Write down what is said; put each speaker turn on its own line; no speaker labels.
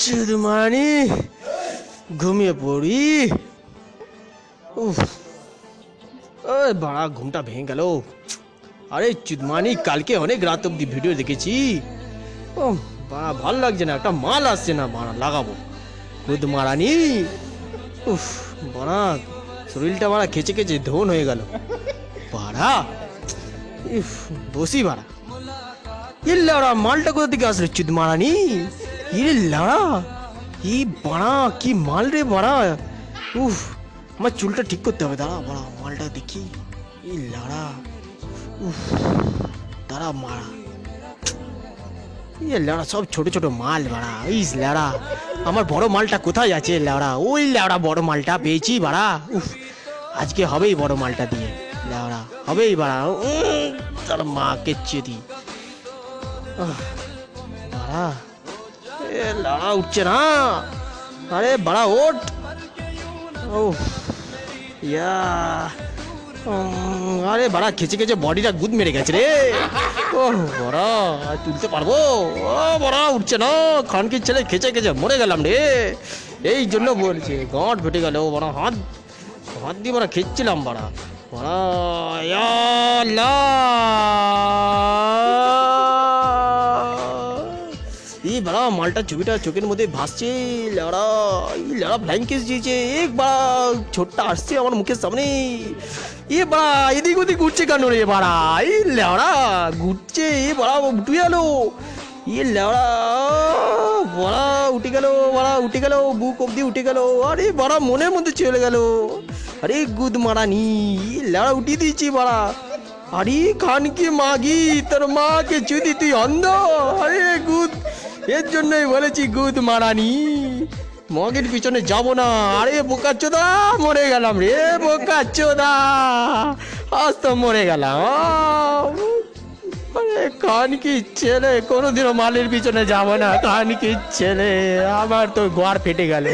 চুদমানি ঘুমিয়ে পড়ি। উফ, ওই বাড়া ঘুমটা ভেঙে গেল। আরে চুদমানি কালকে অনেক রাত অব্দি ভিডিও দেখেছি। ও বাড়া ভাল লাগছে না, একটা মাল আসছে না বাড়া লাগাবো। খুদ মারানি উফ বাড়া শরীরটা বাড়া খেচে খেচে ধন হয়ে গেল বাড়া। ইফ বসি বাড়া। ইল্লাড়া মালটা কোথা থেকে আসলো চুদ মারানি? ইল্লাড়া ই বাড়া কি মাল রে বাড়া। উফ আমার চুলটা ঠিক করতে হবে, দাঁড়া বাড়া মালটা দেখি। ইল্লাড়া উফ দাঁড়া মারা। ইয়ে লাড়া সব ছোট ছোট মাল বাড়া। ইস লাড়া আমার বড় মালটা কোথায় আছে লাড়া? ওই লাড়া বড় মালটা পেয়েছি বাড়া। উফ আজকে হবেই বড় মালটা দিয়ে লাড়া, হবেই বাড়া। তার মাকে চেদি বাড়া। এ লাড়া উঠছে না। আরে বাড়া ওঠ। ও ইয়া আরে বাড়া খেচে খেচে বডিটা গুদ মেরে গেছে রে। ও বড়া তুলতে পারবো? ও বড়া উঠছে না। খানকির ছেলে খেচে খেচে মরে গেলাম রে। এই জন্য বলছে গাঁট ফেটে গেল বড়া। হাত হাত দিয়ে বড়া খেচ্ছিলাম বড়া বড়া। ইয়া আল্লাহ এই বড়া মালটা ছবিটা চোখের মধ্যে ভাসছে লড়া। এই লড়া ফ্লাইং কিস দিয়েছে এক বাড়া। ছোটটা আসছে আমার মুখের সামনে। এ বাড়া এদিক ওদিক ঘুরছে কেন রে বাড়া? এই লেওড়া ঘুরছে এ বাড়া উঠে গেল। এ লেওড়া বড়া উঠে গেল বড়া উঠে গেল বুক অব্দি উঠে গেল। আরে বাড়া মনের মধ্যে চলে গেল। আরে গুদ মারানি লেওড়া উঠিয়ে দিয়েছি বাড়া। আরে খানকি মাগি তোর মাকে চুদি তুই অন্ধ। আরে গুদ এর জন্যই বলেছি গুদ মারানি মগের পিছনে যাব না। আরে বোকা চোদা মরে গেলাম রে বোকা চোদা। আজ তো মরে গেলাম। আরে খানকি ছেলে কোনোদিনও মালের পিছনে যাব না। খানকি ছেলে আমার তো গোয়ার ফেটে গেল।